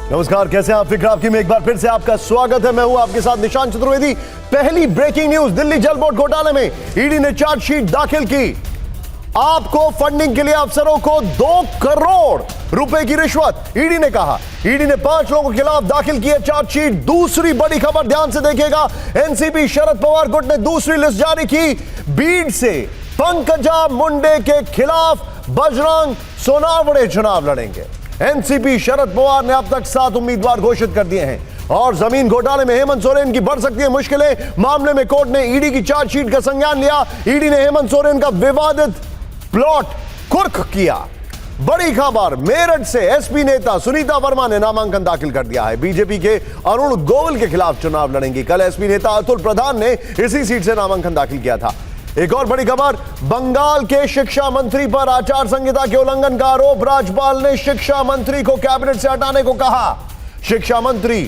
नमस्कार, कैसे हैं आप? फिक्र आपकी में एक बार फिर से आपका स्वागत है। मैं हूं आपके साथ निशांत चतुर्वेदी। पहली ब्रेकिंग न्यूज, दिल्ली जल बोर्ड घोटाले में ईडी ने चार्जशीट दाखिल की। आपको फंडिंग के लिए अफसरों को 2 करोड़ रुपए की रिश्वत, ईडी ने कहा। ईडी ने 5 लोगों के खिलाफ दाखिल की है चार्जशीट। दूसरी बड़ी खबर ध्यान से देखिएगा, एनसीपी शरद पवार गुट ने दूसरी लिस्ट जारी की। बीड से पंकजा मुंडे के खिलाफ बजरंग सोनावड़े चुनाव लड़ेंगे। एनसीपी शरद पवार ने अब तक 7 उम्मीदवार घोषित कर दिए हैं। और जमीन घोटाले में हेमंत सोरेन की बढ़ सकती है मुश्किलें। मामले में कोर्ट ने ईडी की चार्जशीट का संज्ञान लिया। ईडी ने हेमंत सोरेन का विवादित प्लॉट कुर्क किया। बड़ी खबर, मेरठ से एसपी नेता सुनीता वर्मा ने नामांकन दाखिल कर दिया है। बीजेपी के अरुण गोविल के खिलाफ चुनाव लड़ेंगी। कल एसपी नेता अतुल प्रधान ने इसी सीट से नामांकन दाखिल किया था। एक और बड़ी खबर, बंगाल के शिक्षा मंत्री पर आचार संहिता के उल्लंघन का आरोप। राज्यपाल ने शिक्षा मंत्री को कैबिनेट से हटाने को कहा। शिक्षा मंत्री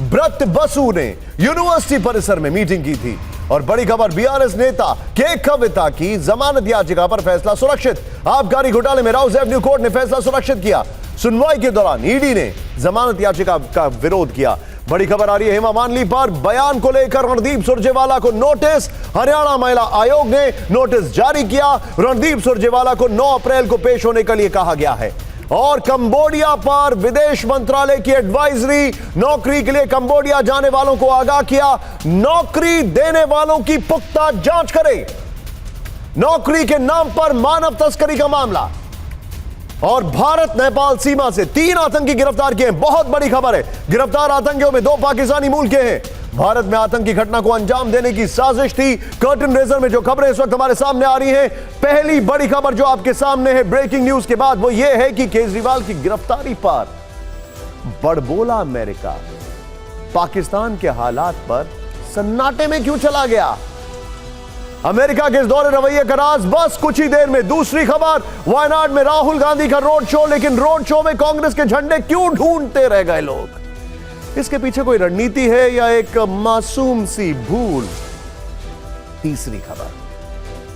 ब्रत बसु ने यूनिवर्सिटी परिसर में मीटिंग की थी। और बड़ी खबर, बीआरएस नेता के कविता की जमानत याचिका पर फैसला सुरक्षित। आबकारी घोटाले में राउस एवेन्यू कोर्ट ने फैसला सुरक्षित किया। सुनवाई के दौरान ईडी ने जमानत याचिका का विरोध किया। बड़ी खबर आ रही है हेमा मालिनी पर बयान को लेकर रणदीप सुरजेवाला को नोटिस। हरियाणा महिला आयोग ने नोटिस जारी किया। रणदीप सुरजेवाला को 9 अप्रैल को पेश होने के लिए कहा गया है। और कंबोडिया पर विदेश मंत्रालय की एडवाइजरी, नौकरी के लिए कंबोडिया जाने वालों को आगाह किया। नौकरी देने वालों की पुख्ता जांच करें। नौकरी के नाम पर मानव तस्करी का मामला। और भारत नेपाल सीमा से 3 आतंकी गिरफ्तार किए हैं। बहुत बड़ी खबर है, गिरफ्तार आतंकियों में 2 पाकिस्तानी मूल के हैं। भारत में आतंकी घटना को अंजाम देने की साजिश थी। कर्टन रेजर में जो खबरें इस वक्त हमारे सामने आ रही हैं, पहली बड़ी खबर जो आपके सामने है ब्रेकिंग न्यूज के बाद, वो ये है कि केजरीवाल की गिरफ्तारी पर बड़बोला अमेरिका पाकिस्तान के हालात पर सन्नाटे में क्यों चला गया? अमेरिका के इस दौरे रवैये का राज बस कुछ ही देर में। दूसरी खबर, वायनाड में राहुल गांधी का रोड शो, लेकिन रोड शो में कांग्रेस के झंडे क्यों ढूंढते रह गए लोग? इसके पीछे कोई रणनीति है या एक मासूम सी भूल? तीसरी खबर,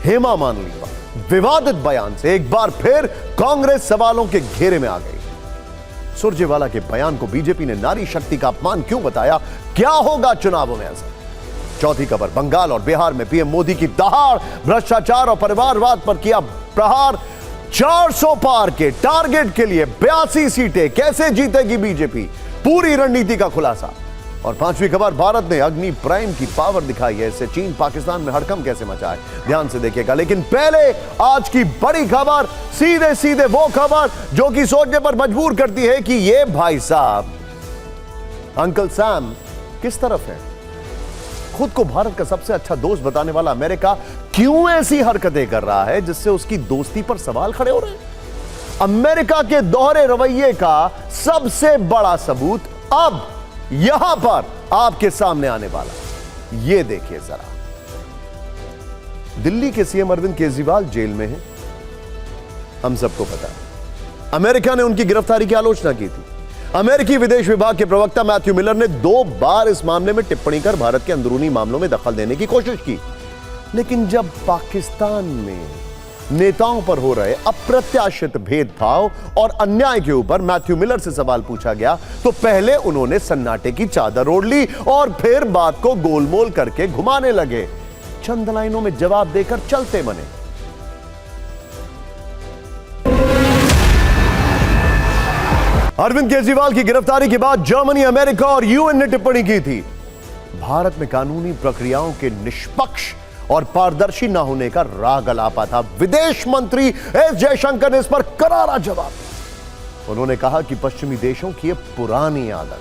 हेमा मालिनी पर विवादित बयान से एक बार फिर कांग्रेस सवालों के घेरे में आ गई। सुरजेवाला के बयान को बीजेपी ने नारी शक्ति का अपमान क्यों बताया? क्या होगा चुनावों में असर? चौथी खबर, बंगाल और बिहार में पीएम मोदी की दहाड़, भ्रष्टाचार और परिवारवाद पर किया प्रहार। 400 पार के टारगेट के लिए 82 सीटें कैसे जीतेगी बीजेपी? पूरी रणनीति का खुलासा। और 5वीं खबर, भारत ने अग्नि प्राइम की पावर दिखाई है, इससे चीन पाकिस्तान में हड़कंप कैसे मचा है, ध्यान से देखिएगा। लेकिन पहले आज की बड़ी खबर, सीधे सीधे वो खबर जो कि सोचने पर मजबूर करती है कि ये भाई साहब अंकल सैम किस तरफ है। खुद को भारत का सबसे अच्छा दोस्त बताने वाला अमेरिका क्यों ऐसी हरकतें कर रहा है जिससे उसकी दोस्ती पर सवाल खड़े हो रहे हैं? अमेरिका के दोहरे रवैये का सबसे बड़ा सबूत अब यहां पर आपके सामने आने वाला। ये देखिए जरा, दिल्ली के सीएम अरविंद केजरीवाल जेल में हैं, हम सबको पता है। अमेरिका ने उनकी गिरफ्तारी की आलोचना की थी। अमेरिकी विदेश विभाग के प्रवक्ता मैथ्यू मिलर ने 2 बार इस मामले में टिप्पणी कर भारत के अंदरूनी मामलों में दखल देने की कोशिश की। लेकिन जब पाकिस्तान में नेताओं पर हो रहे अप्रत्याशित भेदभाव और अन्याय के ऊपर मैथ्यू मिलर से सवाल पूछा गया, तो पहले उन्होंने सन्नाटे की चादर ओढ़ ली और फिर बात को गोलमोल करके घुमाने लगे। चंद लाइनों में जवाब देकर चलते बने। अरविंद केजरीवाल की गिरफ्तारी के बाद जर्मनी, अमेरिका और यूएन ने टिप्पणी की थी। भारत में कानूनी प्रक्रियाओं के निष्पक्ष और पारदर्शी न होने का राग अलापा था। विदेश मंत्री एस जयशंकर ने इस पर करारा जवाब दिया। उन्होंने कहा कि पश्चिमी देशों की यह पुरानी आदत है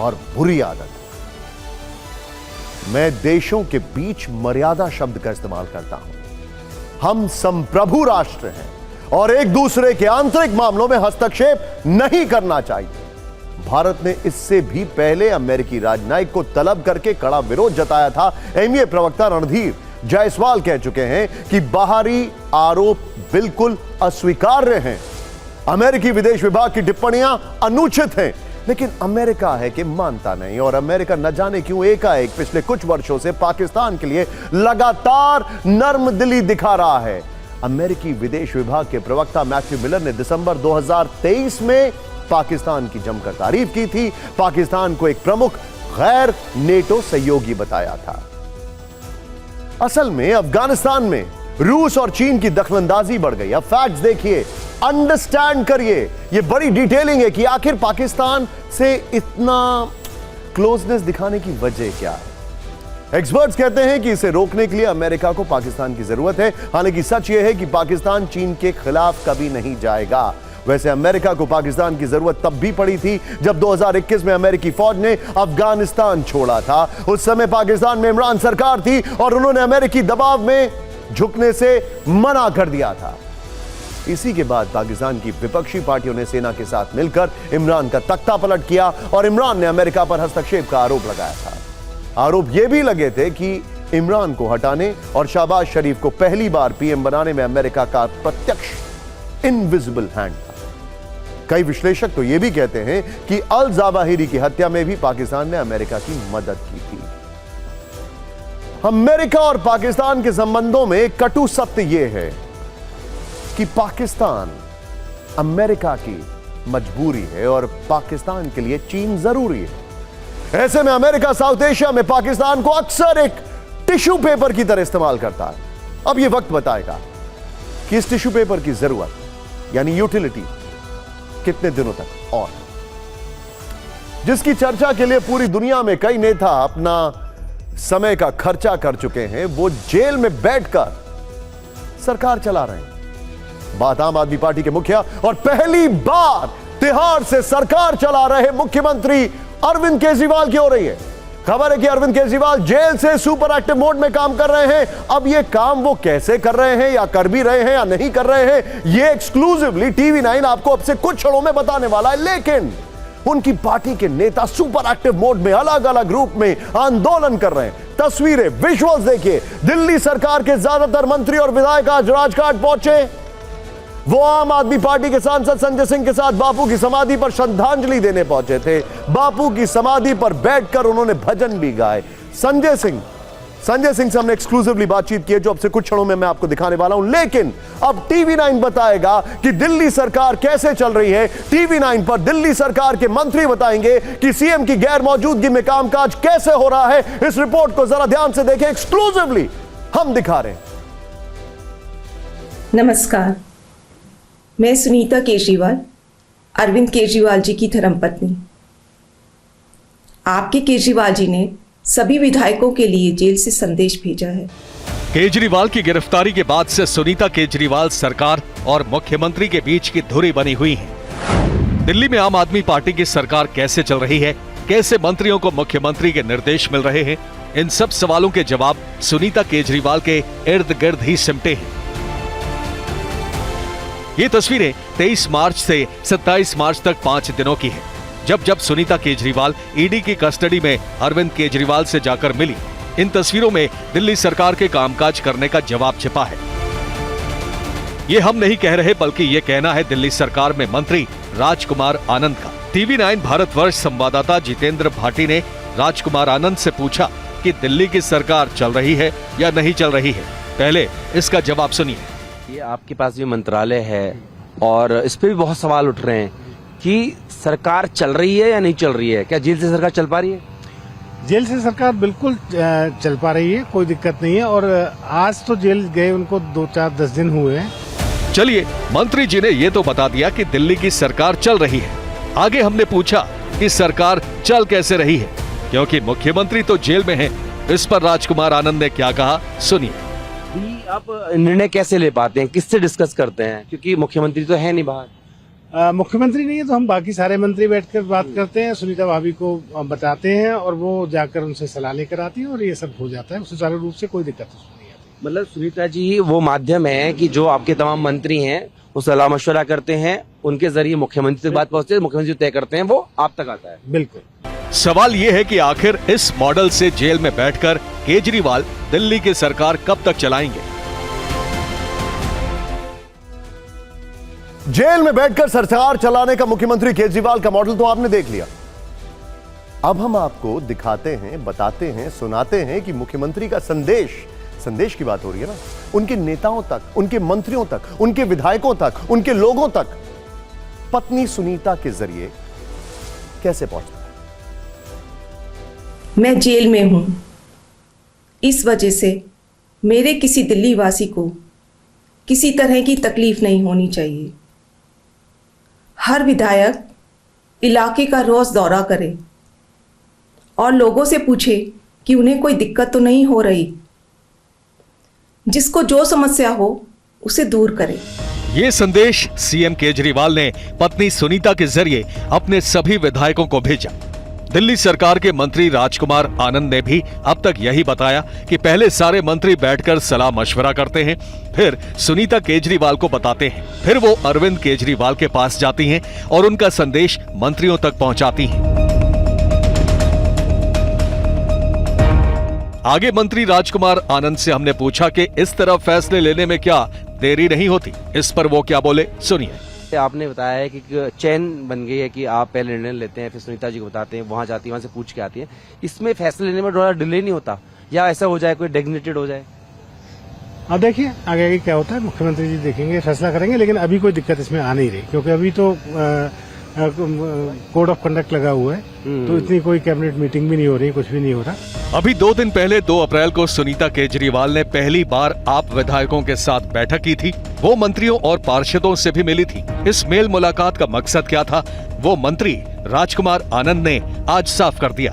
और बुरी आदत है। मैं देशों के बीच मर्यादा शब्द का इस्तेमाल करता हूं। हम संप्रभु राष्ट्र हैं और एक दूसरे के आंतरिक मामलों में हस्तक्षेप नहीं करना चाहिए। भारत ने इससे भी पहले अमेरिकी राजनयिक को तलब करके कड़ा विरोध जताया था। एमईए प्रवक्ता रणधीर जायसवाल कह चुके हैं कि बाहरी आरोप बिल्कुल अस्वीकार्य हैं। अमेरिकी विदेश विभाग की टिप्पणियां अनुचित हैं, लेकिन अमेरिका है कि मानता नहीं। और अमेरिका न जाने क्यों एकाएक पिछले कुछ वर्षों से पाकिस्तान के लिए लगातार नर्मदिली दिखा रहा है। अमेरिकी विदेश विभाग के प्रवक्ता मैथ्यू मिलर ने दिसंबर 2023 में पाकिस्तान की जमकर तारीफ की थी, पाकिस्तान को एक प्रमुख गैर नेटो सहयोगी बताया था। असल में अफगानिस्तान में रूस और चीन की दखलंदाजी बढ़ गई। अब फैक्ट्स देखिए, अंडरस्टैंड करिए, यह बड़ी डिटेलिंग है कि आखिर पाकिस्तान से इतना क्लोजनेस दिखाने की वजह क्या है। एक्सपर्ट्स कहते हैं कि इसे रोकने के लिए अमेरिका को पाकिस्तान की जरूरत है। हालांकि सच यह है कि पाकिस्तान चीन के खिलाफ कभी नहीं जाएगा। वैसे अमेरिका को पाकिस्तान की जरूरत तब भी पड़ी थी जब 2021 में अमेरिकी फौज ने अफगानिस्तान छोड़ा था। उस समय पाकिस्तान में इमरान सरकार थी और उन्होंने अमेरिकी दबाव में झुकने से मना कर दिया था। इसी के बाद पाकिस्तान की विपक्षी पार्टियों ने सेना के साथ मिलकर इमरान का तख्ता पलट किया और इमरान ने अमेरिका पर हस्तक्षेप का आरोप लगाया था। आरोप यह भी लगे थे कि इमरान को हटाने और शहबाज शरीफ को पहली बार पीएम बनाने में अमेरिका का प्रत्यक्ष इनविजिबल हैंड था। कई विश्लेषक तो यह भी कहते हैं कि अल ज़वाहिरी की हत्या में भी पाकिस्तान ने अमेरिका की मदद की थी। अमेरिका और पाकिस्तान के संबंधों में कटु सत्य यह है कि पाकिस्तान अमेरिका की मजबूरी है और पाकिस्तान के लिए चीन जरूरी है। ऐसे में अमेरिका साउथ एशिया में पाकिस्तान को अक्सर एक टिश्यू पेपर की तरह इस्तेमाल करता है। अब यह वक्त बताएगा कि इस टिश्यू पेपर की जरूरत यानी यूटिलिटी कितने दिनों तक और जिसकी चर्चा के लिए पूरी दुनिया में कई नेता अपना समय का खर्चा कर चुके हैं, वो जेल में बैठकर सरकार चला रहे हैं। बात आम आदमी पार्टी के मुखिया और पहली बार तिहाड़ से सरकार चला रहे मुख्यमंत्री अरविंद केजरीवाल की हो रही है। खबर है कि अरविंद केजरीवाल जेल से सुपर एक्टिव मोड में काम कर रहे हैं। अब यह काम वो कैसे कर रहे हैं या कर भी रहे हैं या नहीं कर रहे हैं, यह एक्सक्लूसिवली टीवी9 आपको अब से कुछ क्षणों में बताने वाला है। लेकिन उनकी पार्टी के नेता सुपर एक्टिव मोड में अलग अलग रूप में आंदोलन कर रहे हैं। तस्वीरें, विजुअल्स देखिए। दिल्ली सरकार के ज्यादातर मंत्री और विधायक आज राजघाट पहुंचे। वो आम आदमी पार्टी के सांसद संजय सिंह के साथ बापू की समाधि पर श्रद्धांजलि देने पहुंचे थे। बापू की समाधि पर बैठकर उन्होंने भजन भी गाए। संजय सिंह से हमने एक्सक्लूसिवली बातचीत की है, जो अब से कुछ क्षणों में मैं आपको दिखाने वाला हूं। लेकिन अब टीवी9 बताएगा कि दिल्ली सरकार कैसे चल रही है। टीवी9 पर दिल्ली सरकार के मंत्री बताएंगे कि सीएम की गैर मौजूदगी में कामकाज कैसे हो रहा है। इस रिपोर्ट को जरा ध्यान से देखें, एक्सक्लूसिवली हम दिखा रहे हैं। नमस्कार, मैं सुनीता केजरीवाल, अरविंद केजरीवाल जी की धर्मपत्नी। आपके केजरीवाल जी ने सभी विधायकों के लिए जेल से संदेश भेजा है। केजरीवाल की गिरफ्तारी के बाद से सुनीता केजरीवाल सरकार और मुख्यमंत्री के बीच की धुरी बनी हुई है। दिल्ली में आम आदमी पार्टी की सरकार कैसे चल रही है, कैसे मंत्रियों को मुख्यमंत्री के निर्देश मिल रहे हैं, इन सब सवालों के जवाब सुनीता केजरीवाल के इर्द गिर्द ही सिमटे हैं। ये तस्वीरें 23 मार्च से 27 मार्च तक 5 दिनों की है, जब सुनीता केजरीवाल ईडी की कस्टडी में अरविंद केजरीवाल से जाकर मिली। इन तस्वीरों में दिल्ली सरकार के कामकाज करने का जवाब छिपा है। ये हम नहीं कह रहे, बल्कि ये कहना है दिल्ली सरकार में मंत्री राजकुमार आनंद का। टीवी9 भारतवर्ष संवाददाता जितेंद्र भाटी ने राजकुमार आनंद से पूछा कि दिल्ली की सरकार चल रही है या नहीं चल रही है। पहले इसका जवाब सुनिए। ये आपके पास भी मंत्रालय है और इस पे भी बहुत सवाल उठ रहे हैं कि सरकार चल रही है या नहीं चल रही है। क्या जेल से सरकार चल पा रही है? जेल से सरकार बिल्कुल चल पा रही है, कोई दिक्कत नहीं है। और आज तो जेल गए उनको 2-4-10 दिन हुए हैं। चलिए, मंत्री जी ने ये तो बता दिया कि दिल्ली की सरकार चल रही है। आगे हमने पूछा कि सरकार चल कैसे रही है, क्योंकि मुख्यमंत्री तो जेल में है। इस पर राजकुमार आनंद ने क्या कहा, सुनिए। आप निर्णय कैसे ले पाते हैं, किससे डिस्कस करते हैं, क्योंकि मुख्यमंत्री तो है नहीं बाहर। मुख्यमंत्री नहीं है तो हम बाकी सारे मंत्री बैठकर बात करते हैं, सुनीता भाभी को बताते हैं और वो जाकर उनसे सलाह लेकर आती है और ये सब हो जाता है सुचारू रूप से, कोई दिक्कत नहीं आती। मतलब सुनीता जी वो माध्यम है कि जो आपके तमाम मंत्री हैं वो सलाह मशवरा करते हैं, उनके जरिए मुख्यमंत्री तक बात पहुंचती है, मुख्यमंत्री तय करते हैं, वो आप तक आता है। बिल्कुल। सवाल ये है कि आखिर इस मॉडल से जेल में बैठकर केजरीवाल दिल्ली की सरकार कब तक चलाएंगे। जेल में बैठकर सरकार चलाने का मुख्यमंत्री केजरीवाल का मॉडल तो आपने देख लिया। अब हम आपको दिखाते हैं, बताते हैं, सुनाते हैं कि मुख्यमंत्री का संदेश की बात हो रही है ना, उनके नेताओं तक, उनके मंत्रियों तक, उनके विधायकों तक, उनके लोगों तक पत्नी सुनीता के जरिए कैसे पहुंचा? मैं जेल में हूं, इस वजह से मेरे किसी दिल्ली वासी को किसी तरह की तकलीफ नहीं होनी चाहिए। हर विधायक इलाके का रोज दौरा करे और लोगों से पूछे कि उन्हें कोई दिक्कत तो नहीं हो रही। जिसको जो समस्या हो उसे दूर करे। ये संदेश सीएम केजरीवाल ने पत्नी सुनीता के जरिए अपने सभी विधायकों को भेजा। दिल्ली सरकार के मंत्री राजकुमार आनंद ने भी अब तक यही बताया कि पहले सारे मंत्री बैठकर सलाह मशवरा करते हैं, फिर सुनीता केजरीवाल को बताते हैं, फिर वो अरविंद केजरीवाल के पास जाती हैं और उनका संदेश मंत्रियों तक पहुंचाती हैं। आगे मंत्री राजकुमार आनंद से हमने पूछा कि इस तरह फैसले लेने में क्या देरी नहीं होती। इस पर वो क्या बोले, सुनिए। आपने बताया है कि चैन बन गई है कि आप पहले निर्णय लेते हैं, फिर सुनीता जी को बताते हैं, वहां जाती है, वहां से पूछ के आती है। इसमें फैसले लेने में थोड़ा डिले नहीं होता, या ऐसा हो जाए कोई डेजिग्नेटेड हो जाए? अब देखिए आगे आगे क्या होता है, मुख्यमंत्री जी देखेंगे, फैसला करेंगे, लेकिन अभी कोई दिक्कत इसमें आ नहीं रही, क्योंकि अभी तो कोड ऑफ कंडक्ट लगा हुआ है, तो इतनी कोई कैबिनेट मीटिंग भी नहीं हो रही, कुछ भी नहीं हो रहा। अभी 2 दिन पहले 2 अप्रैल को सुनीता केजरीवाल ने पहली बार आप विधायकों के साथ बैठक की थी। वो मंत्रियों और पार्षदों से भी मिली थी। इस मेल मुलाकात का मकसद क्या था, वो मंत्री राजकुमार आनंद ने आज साफ कर दिया।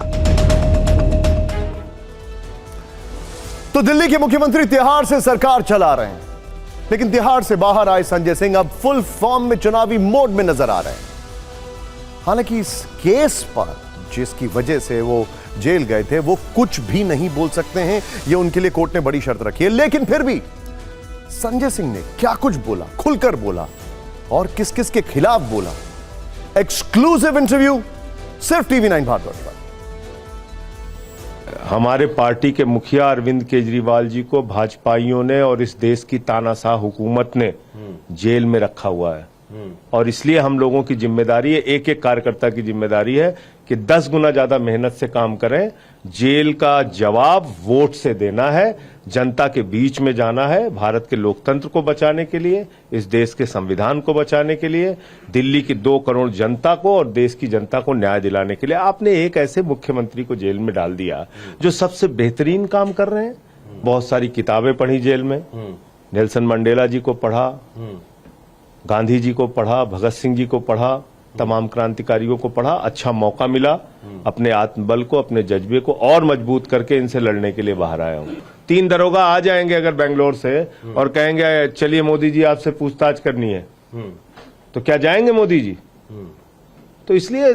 तो दिल्ली के मुख्यमंत्री तिहाड़ से सरकार चला रहे हैं, लेकिन तिहाड़ से बाहर आए संजय सिंह अब फुल फॉर्म में चुनावी मोड में नजर आ रहे हैं। हालांकि इस केस पर जिसकी वजह से वो जेल गए थे, वो कुछ भी नहीं बोल सकते हैं, ये उनके लिए कोर्ट ने बड़ी शर्त रखी है। लेकिन फिर भी संजय सिंह ने क्या कुछ बोला, खुलकर बोला और किस किस के खिलाफ बोला, एक्सक्लूसिव इंटरव्यू सिर्फ टीवी9 भारतवर्ष पर। हमारे पार्टी के मुखिया अरविंद केजरीवाल जी को भाजपाइयों ने और इस देश की तानाशाह हुकूमत ने जेल में रखा हुआ है, और इसलिए हम लोगों की जिम्मेदारी है, एक एक कार्यकर्ता की जिम्मेदारी है कि 10 गुना ज्यादा मेहनत से काम करें। जेल का जवाब वोट से देना है, जनता के बीच में जाना है, भारत के लोकतंत्र को बचाने के लिए, इस देश के संविधान को बचाने के लिए, दिल्ली की 2 करोड़ जनता को और देश की जनता को न्याय दिलाने के लिए। आपने एक ऐसे मुख्यमंत्री को जेल में डाल दिया जो सबसे बेहतरीन काम कर रहे हैं। बहुत सारी किताबें पढ़ी जेल में, नेल्सन मंडेला जी को पढ़ा, गांधी जी को पढ़ा, भगत सिंह जी को पढ़ा, तमाम क्रांतिकारियों को पढ़ा। अच्छा मौका मिला, अपने आत्मबल को, अपने जज्बे को और मजबूत करके इनसे लड़ने के लिए बाहर आया हूं। 3 दरोगा आ जाएंगे अगर बेंगलोर से और कहेंगे चलिए मोदी जी आपसे पूछताछ करनी है, तो क्या जाएंगे मोदी जी? तो इसलिए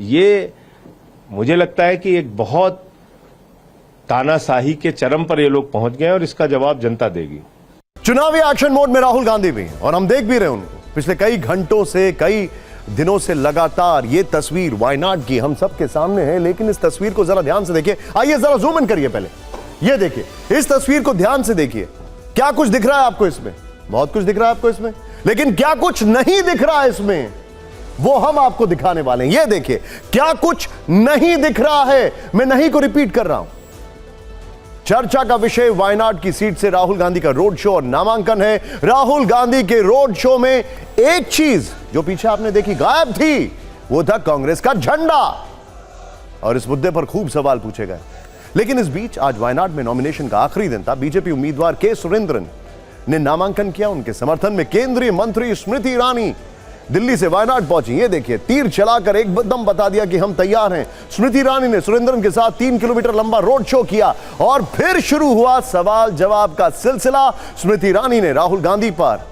ये मुझे लगता है कि एक बहुत तानाशाही के चरम पर ये लोग पहुंच गए और इसका जवाब जनता देगी। चुनावी एक्शन मोड में राहुल गांधी भी हैं और हम देख भी रहे हैं उनको पिछले कई घंटों से, कई दिनों से लगातार। ये तस्वीर वायनाड की हम सबके सामने है, लेकिन इस तस्वीर को जरा ध्यान से देखिए। आइए जरा जूम इन करिए, पहले ये देखिए, इस तस्वीर को ध्यान से देखिए। क्या कुछ दिख रहा है आपको इसमें? बहुत कुछ दिख रहा है आपको इसमें, लेकिन क्या कुछ नहीं दिख रहा है इसमें, वो हम आपको दिखाने वाले हैं। ये देखिए, क्या कुछ नहीं दिख रहा है। मैं नहीं को रिपीट कर रहा हूं। चर्चा का विषय वायनाड की सीट से राहुल गांधी का रोड शो और नामांकन है। राहुल गांधी के रोड शो में एक चीज जो पीछे आपने देखी गायब थी, वो था कांग्रेस का झंडा, और इस मुद्दे पर खूब सवाल पूछे गए। लेकिन इस बीच आज वायनाड में नॉमिनेशन का आखिरी दिन था। बीजेपी उम्मीदवार के सुरेंद्रन ने नामांकन किया। उनके समर्थन में केंद्रीय मंत्री स्मृति ईरानी दिल्ली से वायनाड पहुंची। ये देखिए, तीर चलाकर एकदम बता दिया कि हम तैयार हैं। स्मृति ईरानी ने सुरेंद्रन के साथ 3 किलोमीटर लंबा रोड शो किया और फिर शुरू हुआ सवाल जवाब का सिलसिला। स्मृति ईरानी ने राहुल गांधी पर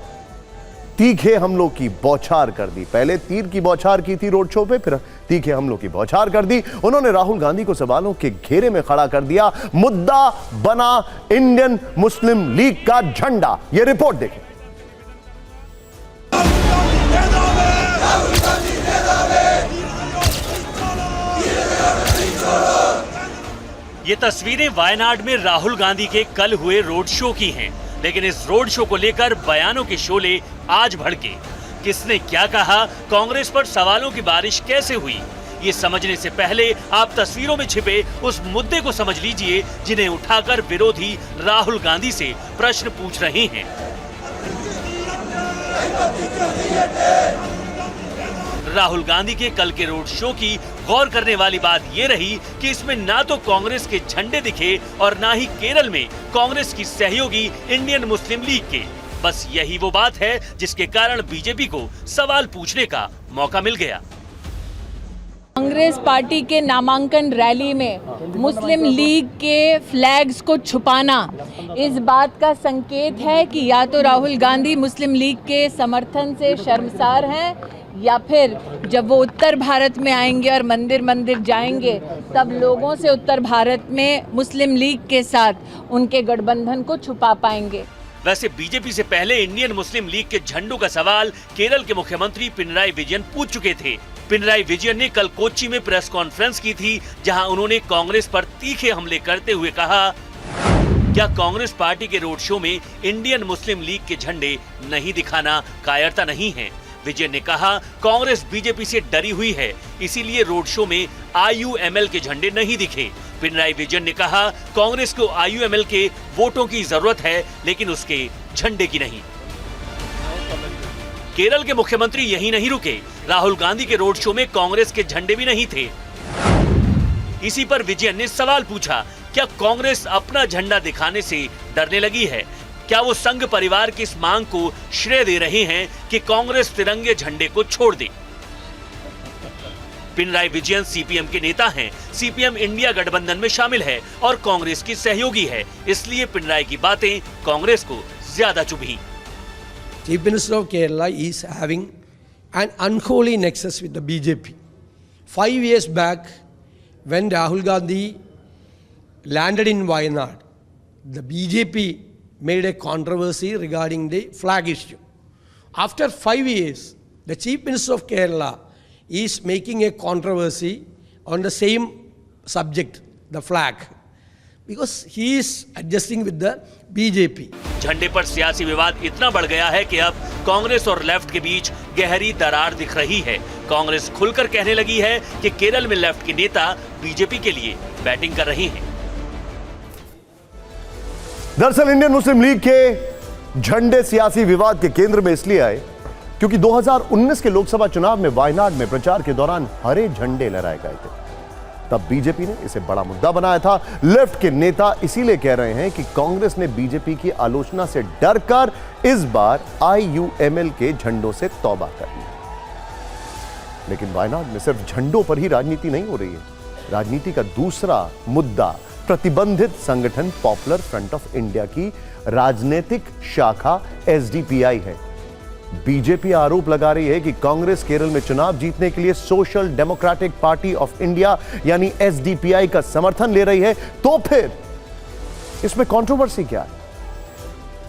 तीखे हमलों की बौछार कर दी। पहले तीर की बौछार की थी रोड शो पे, फिर तीखे हमलों की बौछार कर दी। उन्होंने राहुल गांधी को सवालों के घेरे में खड़ा कर दिया। मुद्दा बना इंडियन मुस्लिम लीग का झंडा। यह रिपोर्ट देखिए। ये तस्वीरें वायनाड में राहुल गांधी के कल हुए रोड शो की हैं, लेकिन इस रोड शो को लेकर बयानों के शोले आज भड़के। किसने क्या कहा, कांग्रेस पर सवालों की बारिश कैसे हुई, ये समझने से पहले आप तस्वीरों में छिपे उस मुद्दे को समझ लीजिए जिन्हें उठाकर विरोधी राहुल गांधी से प्रश्न पूछ रहे हैं। राहुल गांधी के कल के रोड शो की गौर करने वाली बात ये रही कि इसमें ना तो कांग्रेस के झंडे दिखे और ना ही केरल में कांग्रेस की सहयोगी इंडियन मुस्लिम लीग के। बस यही वो बात है जिसके कारण बीजेपी को सवाल पूछने का मौका मिल गया। कांग्रेस पार्टी के नामांकन रैली में मुस्लिम लीग के फ्लैग्स को छुपाना इस बात का संकेत है कि या तो राहुल गांधी मुस्लिम लीग के समर्थन से शर्मसार हैं, या फिर जब वो उत्तर भारत में आएंगे और मंदिर मंदिर जाएंगे तब लोगों से उत्तर भारत में मुस्लिम लीग के साथ उनके गठबंधन को छुपा पाएंगे। वैसे बीजेपी से पहले इंडियन मुस्लिम लीग के झंडों का सवाल केरल के मुख्यमंत्री पिनराई विजयन पूछ चुके थे। पिनराई विजयन ने कल कोच्चि में प्रेस कॉन्फ्रेंस की थी, जहां उन्होंने कांग्रेस पर तीखे हमले करते हुए कहा, क्या कांग्रेस पार्टी के रोड शो में इंडियन मुस्लिम लीग के झंडे नहीं दिखाना कायरता नहीं है? विजयन ने कहा, कांग्रेस बीजेपी से डरी हुई है, इसीलिए रोड शो में IUML के झंडे नहीं दिखे। पिनराई विजयन ने कहा, कांग्रेस को IUML के वोटों की जरूरत है, लेकिन उसके झंडे की नहीं। केरल के मुख्यमंत्री यहीं नहीं रुके, राहुल गांधी के रोड शो में कांग्रेस के झंडे भी नहीं थे। इसी पर विजयन ने सवाल पूछा, क्या कांग्रेस अपना झंडा दिखाने से डरने लगी है? क्या वो संघ परिवार की इस मांग को श्रेय दे रहे हैं कि कांग्रेस तिरंगे झंडे को छोड़ दे? पिनराई विजयन CPM के नेता हैं, CPM इंडिया गठबंधन में शामिल है और कांग्रेस की सहयोगी है, इसलिए पिनराई की बातें कांग्रेस को ज्यादा चुभी। Chief Minister of Kerala is having an unholy nexus with the BJP. 5 years back, when Rahul Gandhi landed in Wayanad, the BJP made a controversy regarding the flag issue. After 5 years, the Chief Minister of Kerala is making a controversy on the same subject, the flag, because he is adjusting with the BJP. झंडे पर सियासी विवाद इतना बढ़ गया है कि अब कांग्रेस और लेफ्ट के बीच गहरी दरार दिख रही है। कांग्रेस खुलकर कहने लगी है कि केरल में लेफ्ट के नेता बीजेपी के लिए बैटिंग कर रहे हैं। दरअसल इंडियन मुस्लिम लीग के झंडे सियासी विवाद के केंद्र में इसलिए आए क्योंकि 2019 के लोकसभा चुनाव में वायनाड में प्रचार के दौरान हरे झंडे लहराए गए थे। तब बीजेपी ने इसे बड़ा मुद्दा बनाया था। लेफ्ट के नेता इसीलिए कह रहे हैं कि कांग्रेस ने बीजेपी की आलोचना से डरकर इस बार IUML के झंडों से तौबा कर ली। लेकिन वायनाड में सिर्फ झंडों पर ही राजनीति नहीं हो रही है। राजनीति का दूसरा मुद्दा प्रतिबंधित संगठन पॉपुलर फ्रंट ऑफ इंडिया की राजनीतिक शाखा SDPI है। बीजेपी आरोप लगा रही है कि कांग्रेस केरल में चुनाव जीतने के लिए social democratic party of India यानी SDPI का समर्थन ले रही है। तो फिर इसमें कंट्रोवर्सी क्या है?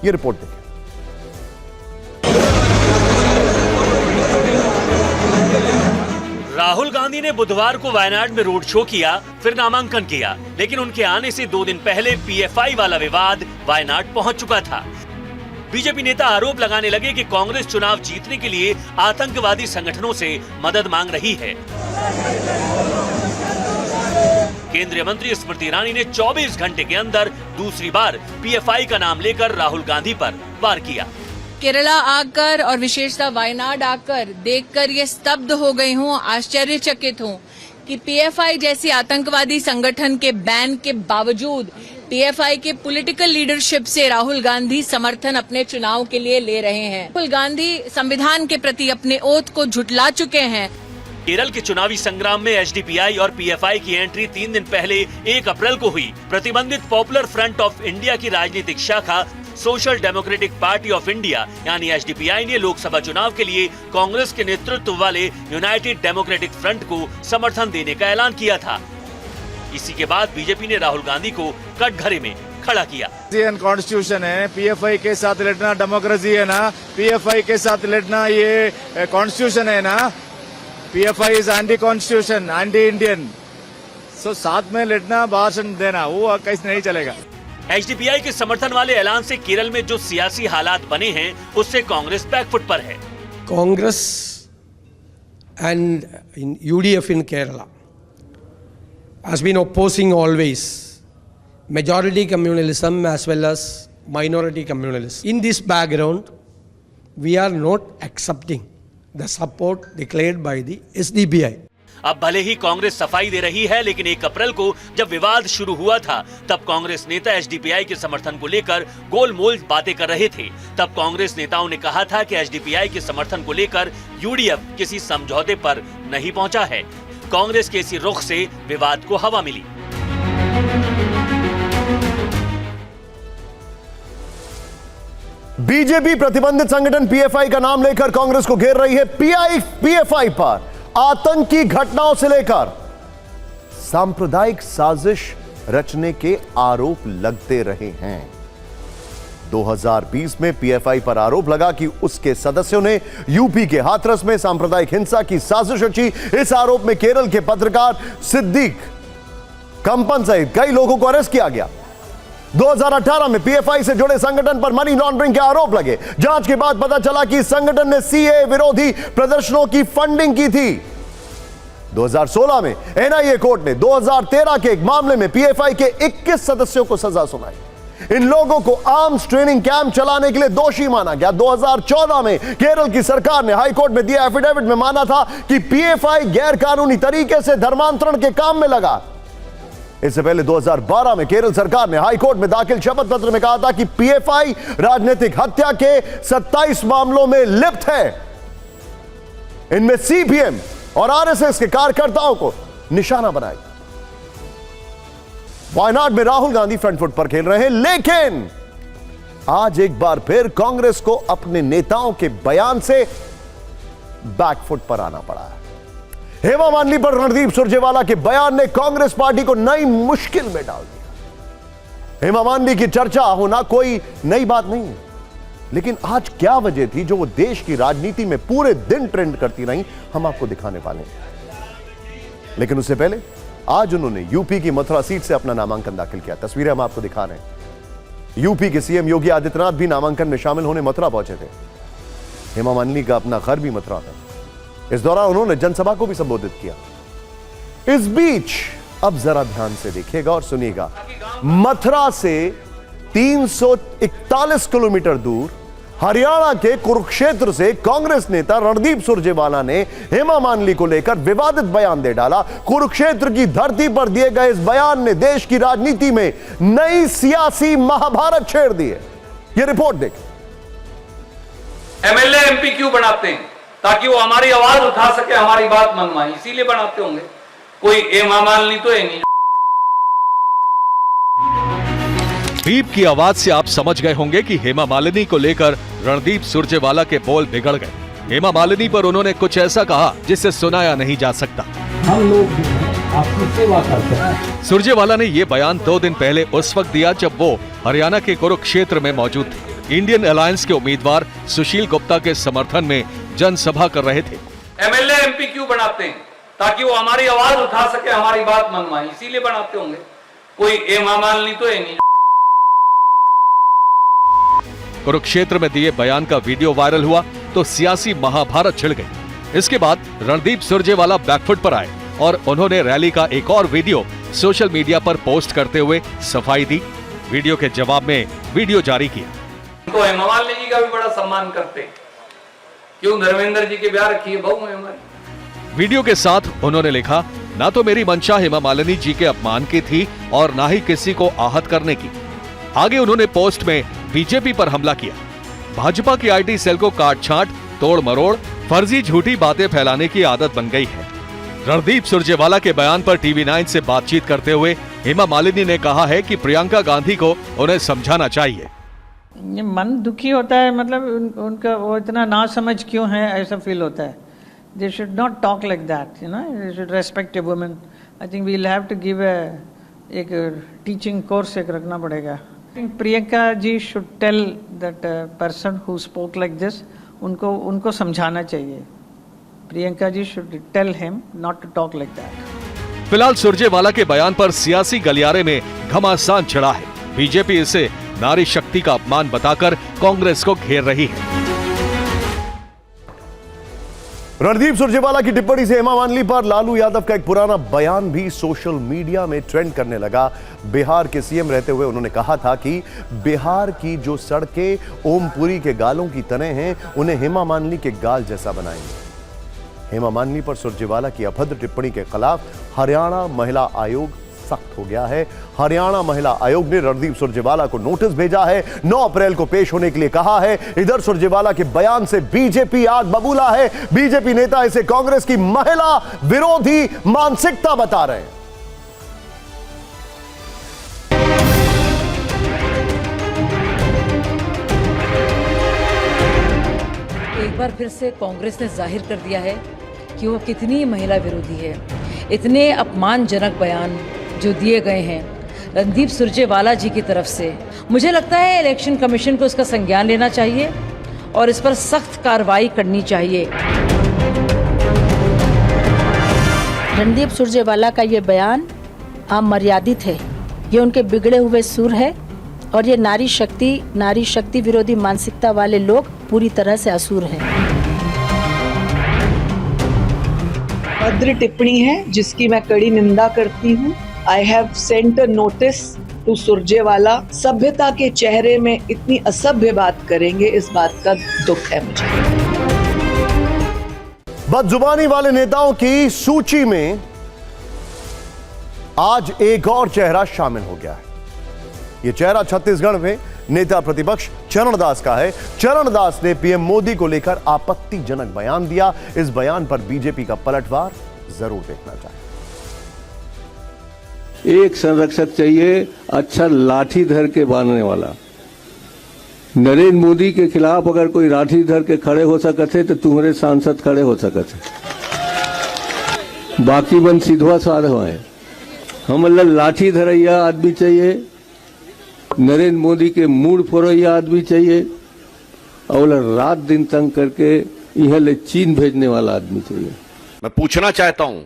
यह रिपोर्ट देखिए। राहुल गांधी ने बुधवार को वायनाड में रोड शो किया, फिर नामांकन किया, लेकिन उनके आने से 2 दिन पहले PFI वाला विवाद वायनाड पहुंच चुका था। बीजेपी नेता आरोप लगाने लगे कि कांग्रेस चुनाव जीतने के लिए आतंकवादी संगठनों से मदद मांग रही है। केंद्रीय मंत्री स्मृति ईरानी ने 24 घंटे के अंदर दूसरी बार PFI का नाम लेकर राहुल गांधी पर वार किया। केरला आकर और विशेषतः वायनाड आकर देखकर ये स्तब्ध हो गई हूँ, आश्चर्यचकित हूँ कि PFI जैसी आतंकवादी संगठन के बैन के बावजूद PFI के पॉलिटिकल लीडरशिप से राहुल गांधी समर्थन अपने चुनाव के लिए ले रहे हैं। राहुल गांधी संविधान के प्रति अपने ओथ को झुठला चुके हैं। केरल के चुनावी संग्राम में SDPI और PFI की एंट्री 3 दिन पहले 1 अप्रैल को हुई। प्रतिबंधित पॉपुलर फ्रंट ऑफ इंडिया की राजनीतिक शाखा social democratic party of India यानी SDPI ने लोकसभा चुनाव के लिए कांग्रेस के नेतृत्व वाले यूनाइटेड डेमोक्रेटिक फ्रंट को समर्थन देने का ऐलान किया था। इसी के बाद बीजेपी ने राहुल गांधी को कटघरे में खड़ा किया। कॉन्स्टिट्यूशन है, PFI के साथ लड़ना डेमोक्रेसी है ना, PFI के साथ लड़ना ये कॉन्स्टिट्यूशन है ना। PFI is anti constitution, anti Indian. So साथ में लड़ना, भाषण देना वो कैसे नहीं चलेगा। SDPI के समर्थन वाले ऐलान से केरल में जो सियासी हालात बने हैं उससे कांग्रेस बैकफुट पर है। Congress and in UDF in Kerala has been opposing always majority communalism as well as minority communalism. In this background, we are not accepting the support declared by the SDPI. अब भले ही कांग्रेस सफाई दे रही है, लेकिन 1 अप्रैल को जब विवाद शुरू हुआ था तब कांग्रेस नेता एसडीपीआई के समर्थन को लेकर गोलमोल बातें कर रहे थे। तब कांग्रेस नेताओं ने कहा था कि एसडीपीआई के समर्थन को लेकर यूडीएफ किसी समझौते पर नहीं पहुंचा है। कांग्रेस के इसी रुख से विवाद को हवा मिली। बीजेपी प्रतिबंधित संगठन पीएफआई का नाम लेकर कांग्रेस को घेर रही है। पीएफआई पर आतंकी घटनाओं से लेकर सांप्रदायिक साजिश रचने के आरोप लगते रहे हैं। 2020 में पीएफआई पर आरोप लगा कि उसके सदस्यों ने यूपी के हाथरस में सांप्रदायिक हिंसा की साजिश रची। इस आरोप में केरल के पत्रकार सिद्दीक कंपन सहित कई लोगों को अरेस्ट किया गया। 2018 में पीएफआई से जुड़े संगठन पर मनी लॉन्ड्रिंग के आरोप लगे। जांच के बाद पता चला कि संगठन ने सीए विरोधी प्रदर्शनों की फंडिंग की थी। 2016 में एनआईए कोर्ट ने 2013 के एक मामले में पीएफआई के 21 सदस्यों को सजा सुनाई। इन लोगों को आर्म्स ट्रेनिंग कैंप चलाने के लिए दोषी माना गया। 2014 में केरल की सरकार ने हाईकोर्ट में दिए एफिडेविट में माना था कि पीएफआई गैर कानूनी तरीके से धर्मांतरण के काम में लगा। इससे पहले 2012 में केरल सरकार ने हाईकोर्ट में दाखिल शपथ पत्र में कहा था कि पीएफआई राजनीतिक हत्या के 27 मामलों में लिप्त है। इनमें सीपीएम और आरएसएस के कार्यकर्ताओं को निशाना बनाया। वायनाड में राहुल गांधी फ्रंट फुट पर खेल रहे हैं, लेकिन आज एक बार फिर कांग्रेस को अपने नेताओं के बयान से बैकफुट पर आना पड़ा है। हेमा मालिनी पर रणदीप सुरजेवाला के बयान ने कांग्रेस पार्टी को नई मुश्किल में डाल दिया। हेमा मालिनी की चर्चा होना कोई नई बात नहीं है, लेकिन आज क्या वजह थी जो वो देश की राजनीति में पूरे दिन ट्रेंड करती रही, हम आपको दिखाने वाले हैं। लेकिन उससे पहले आज उन्होंने यूपी की मथुरा सीट से अपना नामांकन दाखिल किया। तस्वीरें हम आपको दिखा रहे हैं। यूपी के सीएम योगी आदित्यनाथ भी नामांकन में शामिल होने मथुरा पहुंचे थे। हेमा मालिनी का अपना घर भी मथुरा था। इस दौरान उन्होंने जनसभा को भी संबोधित किया। इस बीच अब जरा ध्यान से देखिएगा और सुनिएगा। मथुरा से 341 किलोमीटर दूर हरियाणा के कुरुक्षेत्र से कांग्रेस नेता रणदीप सुरजेवाला ने हेमा मालिनी को लेकर विवादित बयान दे डाला। कुरुक्षेत्र की धरती पर दिए गए इस बयान ने देश की राजनीति में नई सियासी महाभारत छेड़ दी है। यह रिपोर्ट देखें। एमएलए एमपी क्यों बनाते हैं? ताकि वो हमारी आवाज उठा सके, हमारी बात मनवाए, इसीलिए बनाते होंगे। कोई हेमा मालिनी तो है नहीं। बीप की आवाज से आप समझ गए होंगे कि हेमा मालिनी को लेकर रणदीप सुरजेवाला के बोल बिगड़ गए। हेमा मालिनी पर उन्होंने कुछ ऐसा कहा जिससे सुनाया नहीं जा सकता। हम लोग आपकी सेवा करते हैं। सुरजेवाला ने ये बयान 2 दिन पहले उस वक्त दिया जब वो हरियाणा के कुरुक्षेत्र में मौजूद थे। इंडियन अलायंस के उम्मीदवार सुशील गुप्ता के समर्थन में जनसभा कर रहे थे। एमएलए एमपी क्यों बनाते हैं? ताकि वो हमारी आवाज उठा सके, हमारी बात मनवाए, इसीलिए बनाते होंगे। कोई हेमा मालिनी तो है नहीं। कुरुक्षेत्र में दिए बयान का वीडियो वायरल हुआ तो सियासी महाभारत छिड़ गई। इसके बाद रणदीप सुरजेवाला बैकफुट पर आए और उन्होंने रैली का एक और वीडियो सोशल मीडिया पर पोस्ट करते हुए सफाई दी। वीडियो के जवाब में वीडियो जारी किया। तो हेमा मालिनी जी का भी बड़ा सम्मान करते हैं। क्यों धर्मेंद्र जी के ब्याह रखी है बहू है हमारी। वीडियो के साथ उन्होंने लिखा, ना तो मेरी मंशा हेमा मालिनी जी के अपमान की थी और ना ही किसी को आहत करने की। आगे उन्होंने पोस्ट में बीजेपी पर हमला किया। भाजपा की आईटी सेल को काट छांट, तोड़ मरोड़, फर्जी झूठी बातें फैलाने की आदत बन गई है। रणदीप सुरजेवाला के बयान पर टीवी 9 से बातचीत करते हुए हेमा मालिनी ने कहा है कि प्रियंका गांधी को उन्हें समझाना चाहिए। ये मन दुखी होता है, मतलब उनका वो इतना ना समझ क्यों है, ऐसा फील होता है। They should not talk like that, you know, they should respect a women. I think we will have to give एक टीचिंग कोर्स एक रखना पड़ेगा। Priyanka ji should tell that person who spoke like this, उनको समझाना चाहिए। Priyanka ji should tell him not to talk like that. फिलहाल सुरजेवाला के बयान पर सियासी गलियारे में घमासान चढ़ा है। बीजेपी इसे नारी शक्ति का अपमान बताकर कांग्रेस को घेर रही है। रणदीप सुरजेवाला की टिप्पणी से हेमा मालिनी पर लालू यादव का एक पुराना बयान भी सोशल मीडिया में ट्रेंड करने लगा। बिहार के सीएम रहते हुए उन्होंने कहा था कि बिहार की जो सड़कें ओमपुरी के गालों की तरह हैं, उन्हें हेमा मालिनी के गाल जैसा बनाएंगे। हेमा मालिनी पर सुरजेवाला की अभद्र टिप्पणी के खिलाफ हरियाणा महिला आयोग सख्त हो गया है। हरियाणा महिला आयोग ने रणदीप सुरजेवाला को नोटिस भेजा है, 9 अप्रैल को पेश होने के लिए कहा है। इधर सुरजेवाला के बयान से बीजेपी आग बबूला है। बीजेपी नेता इसे कांग्रेस की महिला विरोधी मानसिकता बता रहे हैं। एक बार फिर से कांग्रेस ने जाहिर कर दिया है कि वो कितनी महिला विरोधी है। इतने अपमानजनक बयान जो दिए गए हैं रणदीप सुरजेवाला जी की तरफ से, मुझे लगता है इलेक्शन कमीशन को इसका संज्ञान लेना चाहिए और इस पर सख्त कार्रवाई करनी चाहिए। रणदीप सुरजेवाला का ये बयान अमर्यादित है, ये उनके बिगड़े हुए सुर है और ये नारी शक्ति विरोधी मानसिकता वाले लोग पूरी तरह से असुर हैं। भद्र टिप्पणी है जिसकी मैं कड़ी निंदा करती हूँ। I have sent a notice to Surjewala. सभ्यता के चेहरे में इतनी असभ्य बात करेंगे, इस बात का दुख है मुझे। बदजुबानी वाले नेताओं की सूची में आज एक और चेहरा शामिल हो गया है। यह चेहरा छत्तीसगढ़ में नेता प्रतिपक्ष चरणदास का है। चरणदास ने पीएम मोदी को लेकर आपत्तिजनक बयान दिया। इस बयान पर बीजेपी का पलटवार जरूर देखना चाहिए। एक संरक्षक चाहिए, अच्छा लाठी धर के बांधने वाला। नरेंद्र मोदी के खिलाफ अगर कोई लाठी धर के खड़े हो सकते तो तुम्हारे सांसद खड़े हो सकते, बाकी बन सीधवा साधवा है। हम लाठी धरैया आदमी चाहिए, नरेंद्र मोदी के मूड फोरैया आदमी चाहिए, और रात दिन तंग करके यह ले चीन भेजने वाला आदमी चाहिए। मैं पूछना चाहता हूं,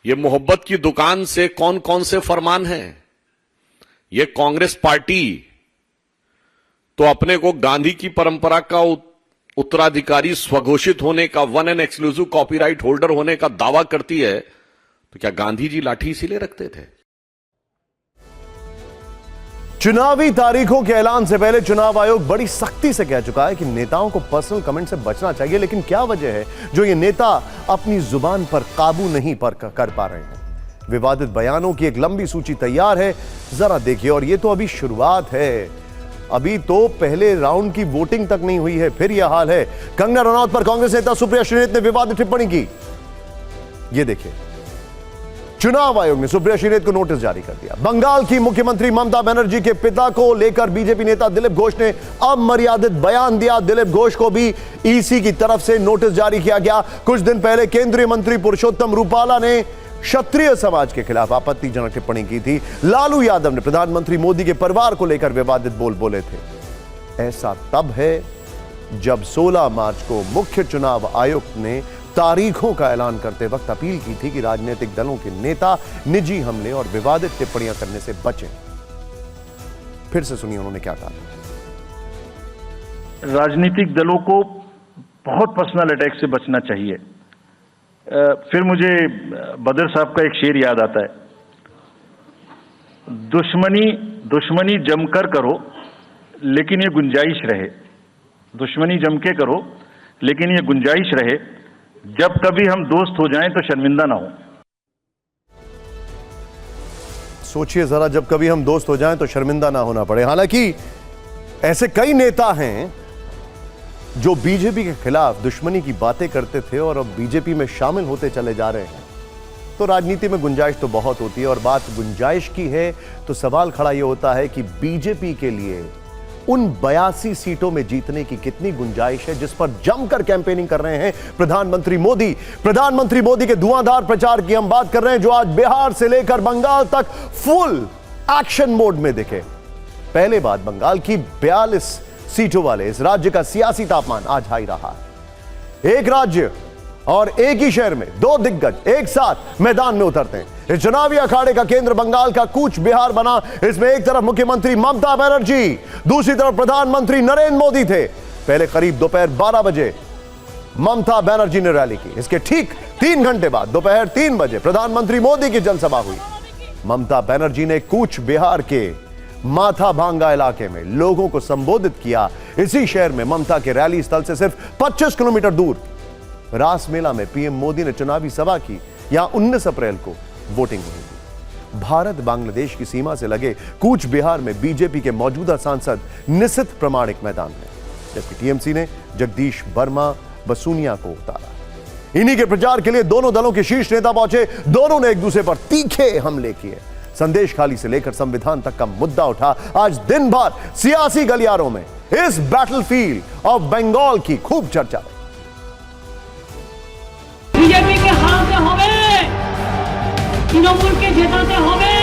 ये मोहब्बत की दुकान से कौन कौन से फरमान हैं? ये कांग्रेस पार्टी तो अपने को गांधी की परंपरा का उत्तराधिकारी स्वघोषित होने का, one and exclusive copyright holder होने का दावा करती है, तो क्या गांधी जी लाठी इसीलिए रखते थे? चुनावी तारीखों के ऐलान से पहले चुनाव आयोग बड़ी सख्ती से कह चुका है कि नेताओं को पर्सनल कमेंट से बचना चाहिए। लेकिन क्या वजह है जो ये नेता अपनी जुबान पर काबू नहीं कर पा रहे हैं? विवादित बयानों की एक लंबी सूची तैयार है, जरा देखिए। और ये तो अभी शुरुआत है, अभी तो पहले राउंड की वोटिंग तक नहीं हुई है, फिर यह हाल है। कंगना रनौत पर कांग्रेस नेता सुप्रिया श्रीनेत ने विवादित टिप्पणी की। ये देखिए, चुनाव आयोग ने सुप्रिया श्रीनेत को नोटिस जारी कर दिया। बंगाल की मुख्यमंत्री ममता बनर्जी के पिता को लेकर बीजेपी नेता दिलीप घोष ने अमर्यादित बयान दिया। दिलीप घोष को भी ईसी की तरफ से नोटिस जारी किया गया। कुछ दिन पहले केंद्रीय मंत्री पुरुषोत्तम रूपाला ने क्षत्रिय समाज के खिलाफ आपत्तिजनक टिप्पणी की थी। लालू यादव ने प्रधानमंत्री मोदी के परिवार को लेकर विवादित बोले थे। ऐसा तब है जब 16 मार्च को मुख्य चुनाव आयुक्त ने तारीखों का ऐलान करते वक्त अपील की थी कि राजनीतिक दलों के नेता निजी हमले और विवादित टिप्पणियां करने से बचें। फिर से सुनिए उन्होंने क्या कहा। राजनीतिक दलों को बहुत पर्सनल अटैक से बचना चाहिए। फिर मुझे बदर साहब का एक शेर याद आता है, दुश्मनी जमकर करो लेकिन ये गुंजाइश रहे। दुश्मनी जम के करो लेकिन ये गुंजाइश रहे, जब कभी हम दोस्त हो जाएं तो शर्मिंदा ना हो। सोचिए जरा, जब कभी हम दोस्त हो जाएं तो शर्मिंदा ना होना पड़े। हालांकि ऐसे कई नेता हैं जो बीजेपी के खिलाफ दुश्मनी की बातें करते थे और अब बीजेपी में शामिल होते चले जा रहे हैं। तो राजनीति में गुंजाइश तो बहुत होती है, और बात गुंजाइश की है तो सवाल खड़ा यह होता है कि बीजेपी के लिए उन 82 सीटों में जीतने की कितनी गुंजाइश है जिस पर जमकर कैंपेनिंग कर रहे हैं प्रधानमंत्री मोदी। प्रधानमंत्री मोदी के धुआंधार प्रचार की हम बात कर रहे हैं, जो आज बिहार से लेकर बंगाल तक फुल एक्शन मोड में दिखे। पहले बात, बंगाल की 42 सीटों वाले इस राज्य का सियासी तापमान आज हाई रहा। एक राज्य और एक ही शहर में दो दिग्गज एक साथ मैदान में उतरते हैं। इस चुनावी अखाड़े का केंद्र बंगाल का कूच बिहार बना। इसमें एक तरफ मुख्यमंत्री ममता बनर्जी, दूसरी तरफ प्रधानमंत्री नरेंद्र मोदी थे। पहले करीब दोपहर 12 बजे ममता बनर्जी ने रैली की। इसके ठीक 3 घंटे बाद दोपहर 3 बजे प्रधानमंत्री मोदी की जनसभा हुई। ममता बनर्जी ने कूच बिहार के माथा भांगा इलाके में लोगों को संबोधित किया। इसी शहर में ममता के रैली स्थल से सिर्फ 25 किलोमीटर दूर रास मेला में पीएम मोदी ने चुनावी सभा की। यहां 19 अप्रैल को वोटिंग हुई। भारत बांग्लादेश की सीमा से लगे कूच बिहार में बीजेपी के मौजूदा सांसद निशित प्रमाणिक मैदान में, जबकि टीएमसी ने जगदीश वर्मा बसूनिया को उतारा। इन्हीं के प्रचार के लिए दोनों दलों के शीर्ष नेता पहुंचे। दोनों ने एक दूसरे पर तीखे हमले किए। संदेश खाली से लेकर संविधान तक का मुद्दा उठा। आज दिन भर सियासी गलियारों में इस बैटलफील्ड ऑफ बंगाल की खूब चर्चा। बीजेपी के हारते होवे, तृणमूल के जेताते होवे।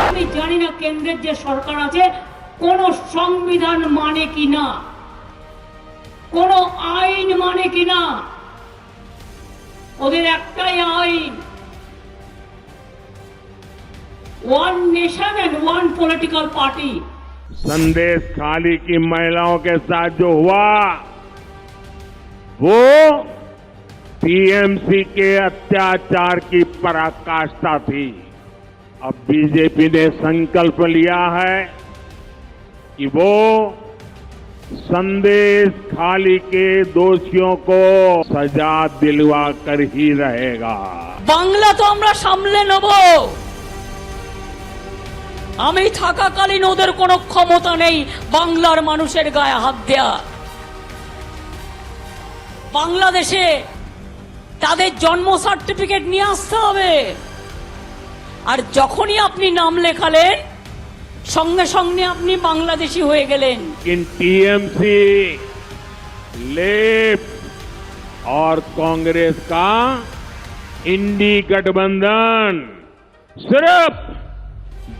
আমি জানি না কেন্দ্রের যে সরকার আছে কোন সংবিধান মানে কিনা, কোন আইন মানে কিনা। ওদের একটাই আইন, one nation and one political party. संदेश खाली की महिलाओं के साथ जो हुआ वो टीएमसी के अत्याचार की पराकाष्ठा थी। अब बीजेपी ने संकल्प लिया है कि वो संदेश खाली के दोषियों को सजा दिलवा कर ही रहेगा। बांग्ला तो আমরা সামলে নেব। আমি থাকাকালীন ওদের কোনো ক্ষমতা নেই বাংলার মানুষের গায়ে হাত দেয়া। বাংলাদেশে তাদের জন্ম সার্টিফিকেট নিয়ে আসতে হবে, আর যখনই আপনি নাম লেখালেন সঙ্গে সঙ্গে আপনি বাংলাদেশী হয়ে গেলেন। लेकिन टीएमसी, लेफ्ट और कांग्रेस का इंडी गठबंधन सिर्फ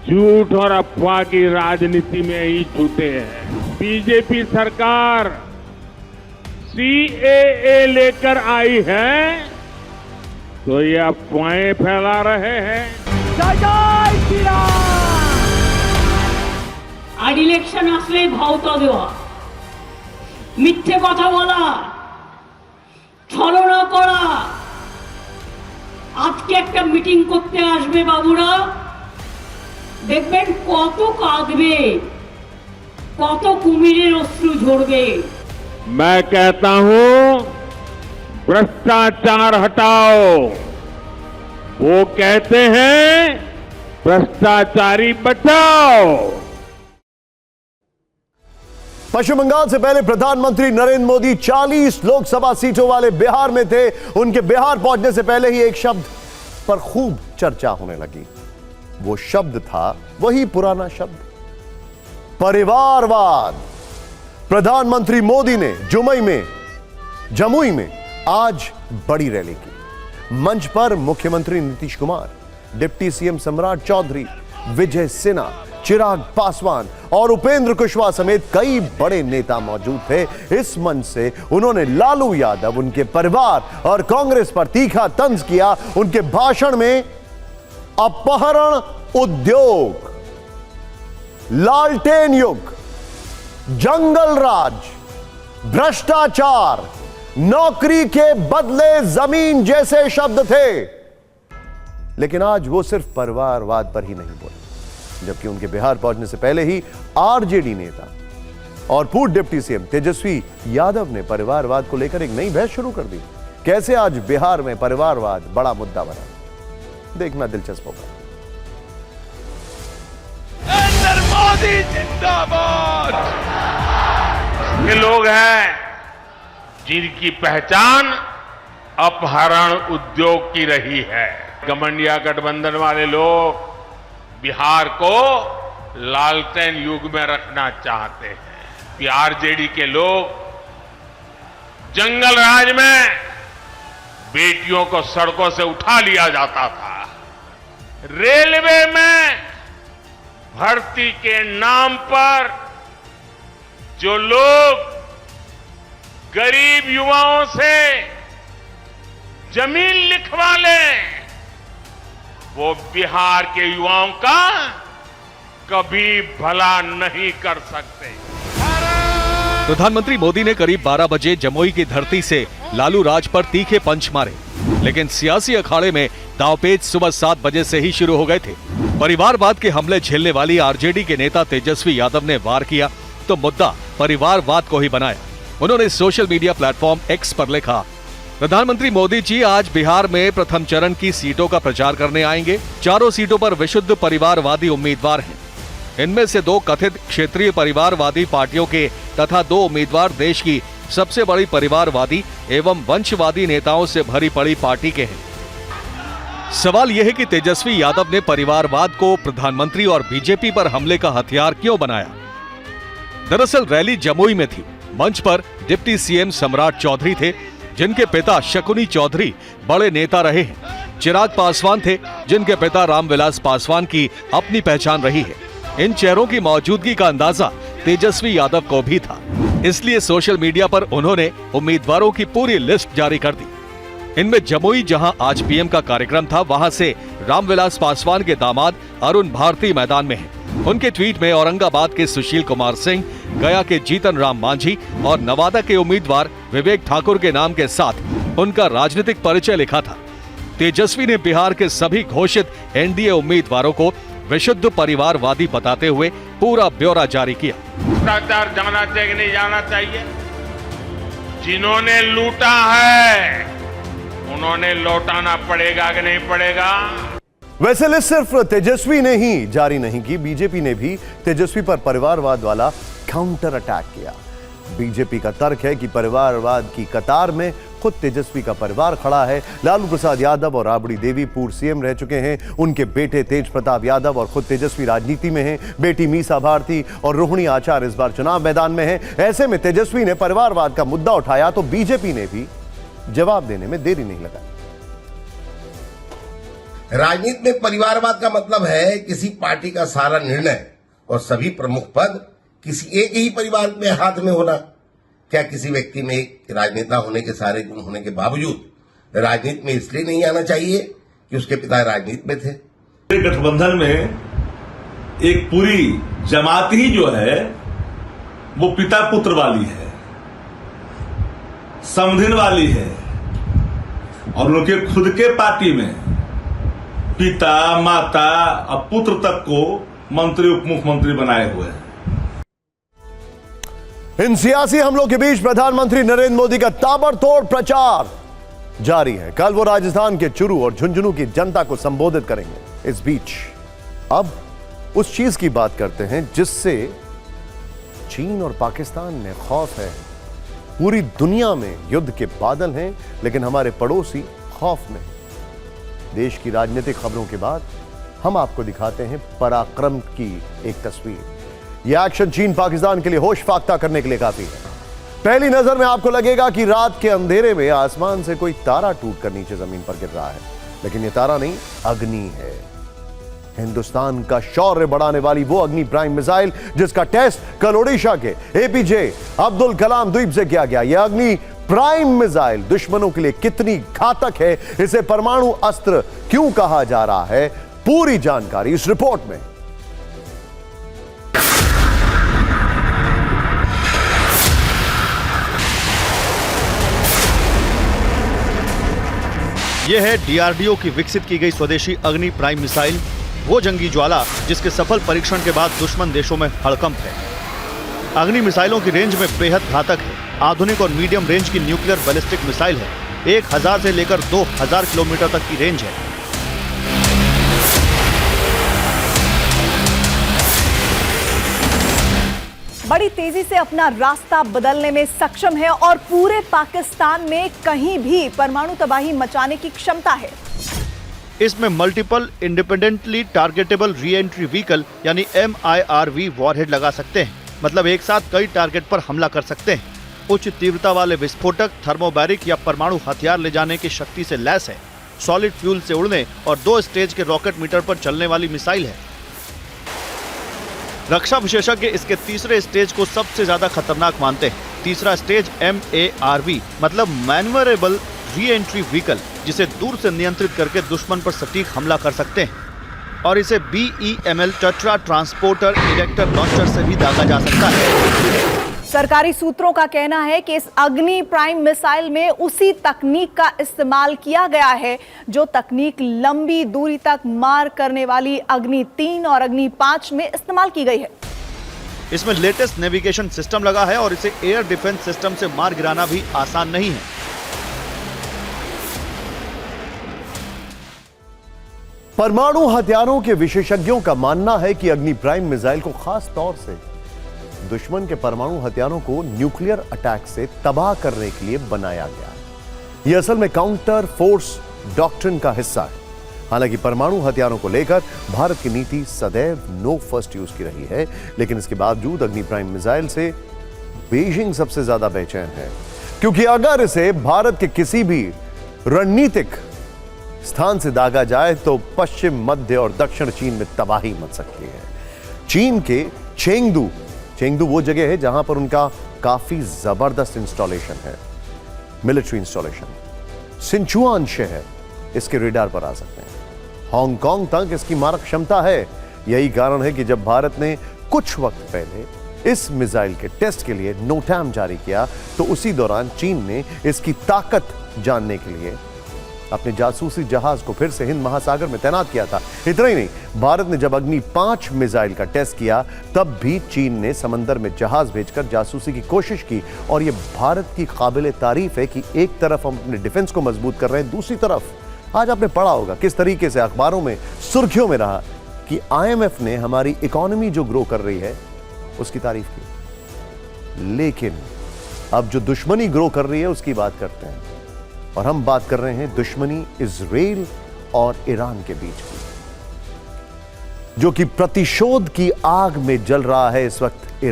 झूठ और अफवाह की राजनीति में ही छूटे हैं। बीजेपी सरकार सीएए लेकर आई है तो ये अफवाहें फैला रहे हैं। আর ইলেকশন আসলেই ভাওতা দেওয়া, মিথ্যে কথা বলা, ছলনা করা। আজকে একটা মিটিং করতে আসবে বাবুরা, দেখবেন কত কাঁদবে, কত কুমিরের অশ্রু ঝরবে। मैं कहता हूं भ्रष्टाचार हटाओ, वो कहते हैं भ्रष्टाचारी बचाओ। पश्चिम बंगाल से पहले प्रधानमंत्री नरेंद्र मोदी 40 लोकसभा सीटों वाले बिहार में थे। उनके बिहार पहुंचने से पहले ही एक शब्द पर खूब चर्चा होने लगी। वो शब्द था वही पुराना शब्द, परिवारवाद। प्रधानमंत्री मोदी ने जमुई में आज बड़ी रैली की। मंच पर मुख्यमंत्री नीतीश कुमार, डिप्टी सीएम सम्राट चौधरी, विजय सिन्हा, चिराग पासवान और उपेंद्र कुशवाहा समेत कई बड़े नेता मौजूद थे। इस मंच से उन्होंने लालू यादव, उनके परिवार और कांग्रेस पर तीखा तंज किया। उनके भाषण में अपहरण उद्योग, लालटेन युग, जंगल राज, भ्रष्टाचार, नौकरी के बदले जमीन जैसे शब्द थे। लेकिन आज वो सिर्फ परिवारवाद पर ही नहीं बोले, जबकि उनके बिहार पहुंचने से पहले ही आरजेडी नेता और पूर्व डिप्टी सीएम तेजस्वी यादव ने परिवारवाद को लेकर एक नई बहस शुरू कर दी। कैसे आज बिहार में परिवारवाद बड़ा मुद्दा बना, देखना दिलचस्प होगा। मोदी जिंदाबाद। ये लोग हैं जिनकी पहचान अपहरण उद्योग की रही है। गठबंधन गठबंधन वाले लोग बिहार को लालटेन युग में रखना चाहते हैं। आरजेडी के लोग जंगल राज में बेटियों को सड़कों से उठा लिया जाता था। रेलवे में भर्ती के नाम पर जो लोग गरीब युवाओं से जमीन लिखवा लें, वो बिहार के युवाओं का कभी भला नहीं कर सकते। प्रधानमंत्री मोदी ने करीब 12 बजे जमुई की धरती से लालू राज पर तीखे पंच मारे, लेकिन सियासी अखाड़े में दांवपेच सुबह 7 बजे से ही शुरू हो गए थे। परिवारवाद के हमले झेलने वाली आरजेडी के नेता तेजस्वी यादव ने वार किया तो मुद्दा परिवारवाद को ही बनाया। उन्होंने सोशल मीडिया प्लेटफॉर्म एक्स पर लिखा, प्रधानमंत्री मोदी जी आज बिहार में प्रथम चरण की सीटों का प्रचार करने आएंगे। चारों सीटों पर विशुद्ध परिवारवादी उम्मीदवार हैं। इनमें से 2 कथित क्षेत्रीय परिवारवादी पार्टियों के तथा 2 उम्मीदवार देश की सबसे बड़ी परिवारवादी एवं वंशवादी नेताओं से भरी पड़ी पार्टी के हैं। सवाल यह है कि तेजस्वी यादव ने परिवारवाद को प्रधानमंत्री और बीजेपी पर हमले का हथियार क्यों बनाया? दरअसल रैली जमुई में थी। मंच पर डिप्टी सीएम सम्राट चौधरी थे, जिनके पिता शकुनी चौधरी बड़े नेता रहे हैं। चिराग पासवान थे, जिनके पिता रामविलास पासवान की अपनी पहचान रही है। इन चेहरों की मौजूदगी का अंदाजा तेजस्वी यादव को भी था, इसलिए सोशल मीडिया पर उन्होंने उम्मीदवारों की पूरी लिस्ट जारी कर दी। इनमें जमुई, जहां आज पीएम का कार्यक्रम था, वहां से रामविलास पासवान के दामाद अरुण भारती मैदान में हैं। उनके ट्वीट में औरंगाबाद के सुशील कुमार सिंह, गया के जीतन राम मांझी और नवादा के उम्मीदवार विवेक ठाकुर के नाम के साथ उनका राजनीतिक परिचय लिखा था। तेजस्वी ने बिहार के सभी घोषित एनडीए उम्मीदवारों को विशुद्ध परिवारवादी बताते हुए पूरा ब्यौरा जारी किया। भ्रष्टाचार जाना चाहिए कि नहीं जाना चाहिए? जिन्होंने लूटा है उन्होंने लौटाना पड़ेगा कि नहीं पड़ेगा? वैसे लिस्ट सिर्फ तेजस्वी ने ही जारी नहीं की, बीजेपी ने भी तेजस्वी पर परिवारवाद वाला काउंटर अटैक किया। बीजेपी का तर्क है कि परिवारवाद की कतार में खुद तेजस्वी का परिवार खड़ा है। लालू प्रसाद यादव और राबड़ी देवी पूर्व सीएम रह चुके हैं। उनके बेटे तेज प्रताप यादव और खुद तेजस्वी राजनीति में हैं। बेटी मीसा भारती और रोहिणी आचार्य इस बार चुनाव मैदान में हैं। ऐसे में तेजस्वी ने परिवारवाद का मुद्दा उठाया तो बीजेपी ने भी जवाब देने में देरी नहीं लगाई। राजनीति में परिवारवाद का मतलब है किसी पार्टी का सारा निर्णय और सभी प्रमुख पद किसी एक ही परिवार के हाथ में होना। क्या किसी व्यक्ति में एक राजनेता होने के सारे गुण होने के बावजूद राजनीति में इसलिए नहीं आना चाहिए कि उसके पिता राजनीति में थे? गठबंधन में एक पूरी जमात ही जो है वो पिता पुत्र वाली है, समधिन वाली है, और उनके खुद के पार्टी में पिता, माता और पुत्र तक को मंत्री उप मुख्यमंत्री बनाए हुए हैं। इन सियासी हमलों के बीच प्रधानमंत्री नरेंद्र मोदी का ताबड़तोड़ प्रचार जारी है। कल वो राजस्थान के चुरू और झुंझुनू की जनता को संबोधित करेंगे। इस बीच अब उस चीज की बात करते हैं जिससे चीन और पाकिस्तान में खौफ है। पूरी दुनिया में युद्ध के बादल हैं, लेकिन हमारे पड़ोसी खौफ में। देश की राजनीतिक खबरों के बाद हम आपको दिखाते हैं पराक्रम की एक तस्वीर। यह एक्शन चीन पाकिस्तान के लिए होश फाख्ता करने के लिए काफी है। पहली नजर में आपको लगेगा कि रात के अंधेरे में आसमान से कोई तारा टूटकर नीचे जमीन पर गिर रहा है, लेकिन यह तारा नहीं, अग्नि है। हिंदुस्तान का शौर्य बढ़ाने वाली वो अग्नि प्राइम मिसाइल जिसका टेस्ट कल ओडिशा के एपीजे अब्दुल कलाम द्वीप से किया गया। यह अग्नि प्राइम मिसाइल दुश्मनों के लिए कितनी घातक है, इसे परमाणु अस्त्र क्यों कहा जा रहा है, पूरी जानकारी इस रिपोर्ट में। यह है डीआरडीओ की विकसित की गई स्वदेशी अग्नि प्राइम मिसाइल, वो जंगी ज्वाला जिसके सफल परीक्षण के बाद दुश्मन देशों में हड़कंप है। अग्नि मिसाइलों की रेंज में बेहद घातक है। आधुनिक और मीडियम रेंज की न्यूक्लियर बैलिस्टिक मिसाइल है। 1000 से लेकर 2000 किलोमीटर तक की रेंज है। बड़ी तेजी से अपना रास्ता बदलने में सक्षम है और पूरे पाकिस्तान में कहीं भी परमाणु तबाही मचाने की क्षमता है। इसमें multiple independently targetable re entry vehicle यानी MIRV वॉरहेड लगा सकते हैं, मतलब एक साथ कई टारगेट पर हमला कर सकते हैं। उच्च तीव्रता वाले विस्फोटक, थर्मोबैरिक या परमाणु हथियार ले जाने की शक्ति से लैस है। सॉलिड फ्यूल से उड़ने और 2 स्टेज के रॉकेट मीटर पर चलने वाली मिसाइल है। रक्षा विशेषज्ञ इसके तीसरे स्टेज को सबसे ज्यादा खतरनाक मानते हैं। तीसरा स्टेज MARV मतलब मैन्यूवरेबल री एंट्री व्हीकल, जिसे दूर से नियंत्रित करके दुश्मन पर सटीक हमला कर सकते हैं। और इसे BEML tetra transporter erector launcher से भी दागा जा सकता है। सरकारी सूत्रों का कहना है कि इस अग्नि प्राइम मिसाइल में उसी तकनीक का इस्तेमाल किया गया है जो तकनीक लंबी दूरी तक मार करने वाली अग्नि 3 और अग्नि 5 में इस्तेमाल की गई है। इसमें लेटेस्ट नेविगेशन सिस्टम लगा है और इसे एयर डिफेंस सिस्टम से मार गिराना भी आसान नहीं है। परमाणु हथियारों के विशेषज्ञों का मानना है कि अग्नि प्राइम मिसाइल को खास तौर से दुश्मन के परमाणु हथियारों को न्यूक्लियर अटैक से तबाह करने के लिए बनाया गया है। यह असल में काउंटर फोर्स डॉक्ट्रिन का हिस्सा है। हालांकि परमाणु हथियारों को लेकर भारत की नीति सदैव नो फर्स्ट यूज की रही है, लेकिन इसके बावजूद अग्नि प्राइम मिसाइल से बीजिंग सबसे ज्यादा बेचैन है, क्योंकि अगर इसे भारत के किसी भी रणनीतिक स्थान से दागा जाए तो पश्चिम, मध्य और दक्षिण चीन में तबाही मच सकती है। चीन के चेंगडू वो जगह है जहां पर उनका काफी जबरदस्त इंस्टॉलेशन है, मिलिट्री इंस्टॉलेशन। सिंचुआन शहर इसके रेडार पर आ सकते हैं। हांगकांग तक इसकी मारक क्षमता है। यही कारण है कि जब भारत ने कुछ वक्त पहले इस मिसाइल के टेस्ट के लिए नोटैम जारी किया तो उसी दौरान चीन ने इसकी ताकत जानने के लिए अपने जासूसी जहाज को फिर से हिंद महासागर में तैनात किया था। इतना ही नहीं, भारत ने जब अग्नि 5 मिसाइल का टेस्ट किया तब भी चीन ने समंदर में जहाज भेजकर जासूसी की कोशिश की। और यह भारत की काबिले तारीफ है कि एक तरफ हम अपने डिफेंस को मजबूत कर रहे हैं, दूसरी तरफ आज आपने पढ़ा होगा किस तरीके से अखबारों में सुर्खियों में रहा कि IMF ने हमारी इकोनॉमी जो ग्रो कर रही है उसकी तारीफ की। लेकिन अब जो दुश्मनी ग्रो कर रही है उसकी बात करते हैं, और हम बात कर रहे हैं दुश्मनी इजराइल और ईरान के बीच की, जो कि प्रतिशोध की आग में जल रहा है इस वक्त।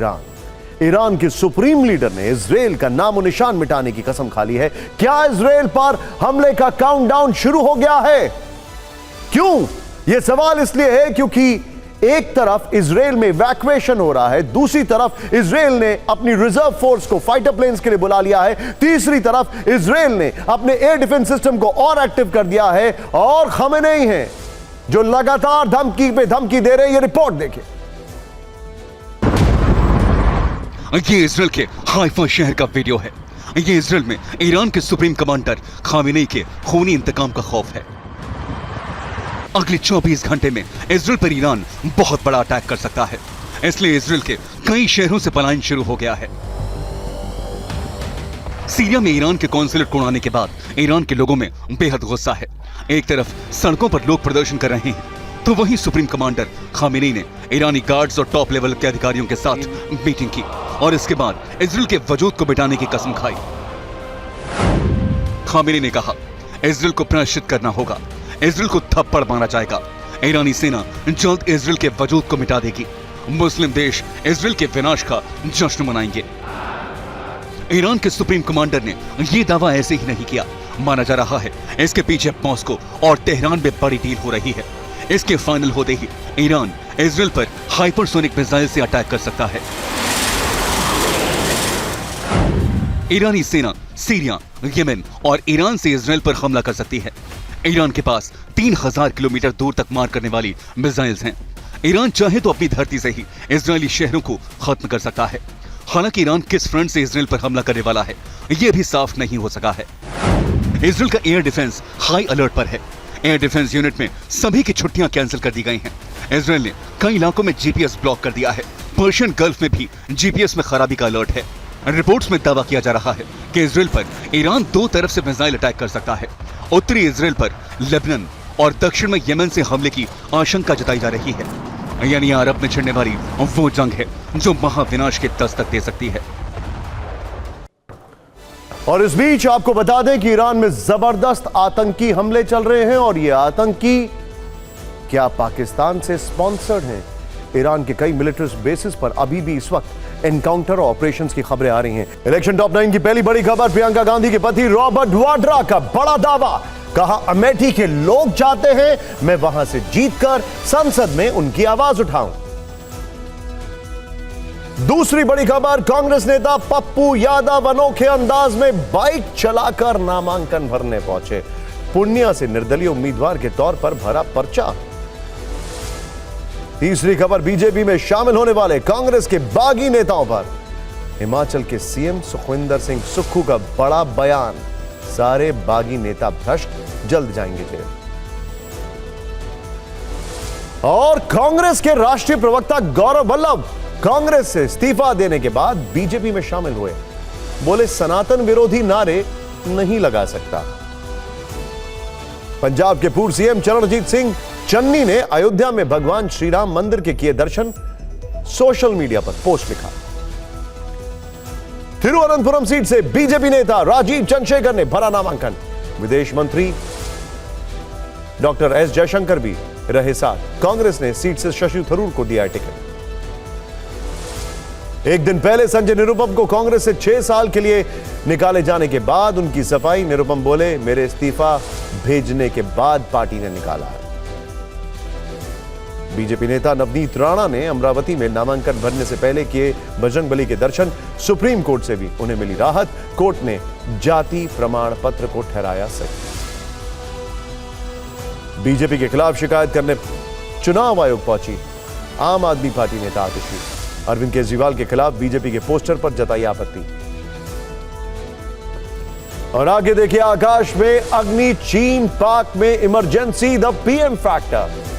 ईरान के सुप्रीम लीडर ने इजराइल का नामो निशान मिटाने की कसम खा ली है। क्या इजराइल पर हमले का काउंटडाउन शुरू हो गया है? क्यों? यह सवाल इसलिए है क्योंकि एक तरफ इजराइल में इवैक्यूएशन हो रहा है, दूसरी तरफ इजराइल ने अपनी रिजर्व फोर्स को फाइटर प्लेन्स के लिए बुला लिया है, तीसरी तरफ इजराइल ने अपने एयर डिफेंस सिस्टम को और एक्टिव कर दिया है, और खमेनेई हैं जो लगातार धमकी पे धमकी दे रहे हैं। ये रिपोर्ट देखिए। ये इजराइल के हाइफा शहर का वीडियो है। ये इजराइल में ईरान के सुप्रीम कमांडर खामेनेई के खूनी इंतकाम का खौफ है। अगले 24 घंटे में इजराइल पर ईरान बहुत बड़ा अटैक कर सकता है, इसलिए इजराइल के कई शहरों से पलायन शुरू हो गया है। सीरिया में ईरान के कॉन्सुलेट को उड़ाने के बाद ईरान के लोगों में बेहद गुस्सा है। एक तरफ सड़कों पर लोग प्रदर्शन कर रहे हैं, तो वहीं सुप्रीम कमांडर खामेनेई ने ईरानी गार्ड्स और टॉप लेवल के अधिकारियों के साथ मीटिंग की और इसके बाद इजराइल के वजूद को मिटाने की कसम खाई। खामेनेई ने कहा, इजराइल को प्रायश्चित करना होगा, इजराइल को थप्पड़ मारा जाएगा, ईरानी सेना जल्द इजराइल के वजूद को मिटा देगी, मुस्लिम देश इजराइल के विनाश का जश्न मनाएंगे। ईरान के सुप्रीम कमांडर ने यह दावा ऐसे ही नहीं किया। माना जा रहा है इसके पीछे मॉस्को और तेहरान में बड़ी डील हो रही है। इसके फाइनल होते ही ईरान इजराइल पर हाइपरसोनिक मिसाइल से अटैक कर सकता है। ईरानी सेना सीरिया, यमन और ईरान से इजराइल पर हमला कर सकती है। ईरान के पास 3000 किलोमीटर दूर तक मार करने वाली मिसाइल्स हैं। ईरान चाहे तो अपनी धरती से ही इजरायली शहरों को खत्म कर सकता है। हालांकि ईरान किस फ्रंट से इजराइल पर हमला करने वाला है यह भी साफ नहीं हो सका है। इजराइल का एयर डिफेंस हाई अलर्ट पर है। एयर डिफेंस यूनिट में सभी की छुट्टियां कैंसिल कर दी गई हैं। इजराइल ने कई इलाकों में जीपीएस ब्लॉक कर दिया है। पर्शियन गल्फ में भी जीपीएस में खराबी का अलर्ट है। रिपोर्ट्स में दावा किया जा रहा है कि इजराइल पर ईरान दो तरफ से मिसाइल अटैक कर सकता है। उत्तरी इजराइल पर लेबनान और दक्षिण में यमन से हमले की आशंका जताई जा रही है। यानी अरब में छिड़ने वाली वो जंग है जो महाविनाश के दस्तक दे सकती है। और इस बीच आपको बता दें कि ईरान में जबरदस्त आतंकी हमले चल रहे हैं, और ये आतंकी क्या पाकिस्तान से स्पॉन्सर्ड हैं। ईरान के कई मिलिट्री बेसिस पर अभी भी इस वक्त एनकाउंटर ऑपरेशंस की खबरें आ रही हैं। इलेक्शन टॉप 9 की पहली बड़ी खबर, प्रियंका गांधी के पति रॉबर्ट वाड्रा का बड़ा दावा। कहा, अमेठी के लोग चाहते हैं मैं वहां से जीतकर संसद में उनकी आवाज उठाऊं। दूसरी बड़ी खबर, कांग्रेस नेता पप्पू यादव अनोखे अंदाज में बाइक चलाकर नामांकन भरने पहुंचे। पूर्णिया से निर्दलीय उम्मीदवार के तौर पर भरा पर्चा। तीसरी खबर, बीजेपी में शामिल होने वाले कांग्रेस के बागी नेताओं पर हिमाचल के सीएम सुखविंदर सिंह सुक्खू का बड़ा बयान। सारे बागी नेता भ्रष्ट, जल्द जाएंगे जेल। और कांग्रेस के राष्ट्रीय प्रवक्ता गौरव वल्लभ कांग्रेस से इस्तीफा देने के बाद बीजेपी में शामिल हुए। बोले सनातन विरोधी नारे नहीं लगा सकता। पंजाब के पूर्व सीएम चरणजीत सिंह चन्नी ने अयोध्या में भगवान श्री राम मंदिर के किए दर्शन, सोशल मीडिया पर पोस्ट लिखा। तिरुवनंतपुरम सीट से बीजेपी नेता राजीव चंद्रशेखर ने भरा नामांकन। विदेश मंत्री डॉक्टर एस जयशंकर भी रहे साथ। कांग्रेस ने सीट से शशि थरूर को दिया टिकट। एक दिन पहले संजय निरुपम को कांग्रेस से 6 साल के लिए निकाले जाने के बाद उनकी सफाई। निरुपम बोले, मेरे इस्तीफा भेजने के बाद पार्टी ने निकाला है। बीजेपी नेता नवनीत राणा ने अमरावती में नामांकन भरने से पहले किए बजरंगबली के दर्शन। सुप्रीम कोर्ट से भी उन्हें मिली राहत। कोर्ट ने जाति प्रमाण पत्र को ठहराया सही। बीजेपी के खिलाफ शिकायत करने चुनाव आयोग पहुंची आम आदमी पार्टी नेता आतिशी। अरविंद केजरीवाल के खिलाफ बीजेपी के पोस्टर पर जताई आपत्ति। और आगे देखिए, आकाश में अग्नि, चीन पाक में इमरजेंसी, द पीएम फैक्टर।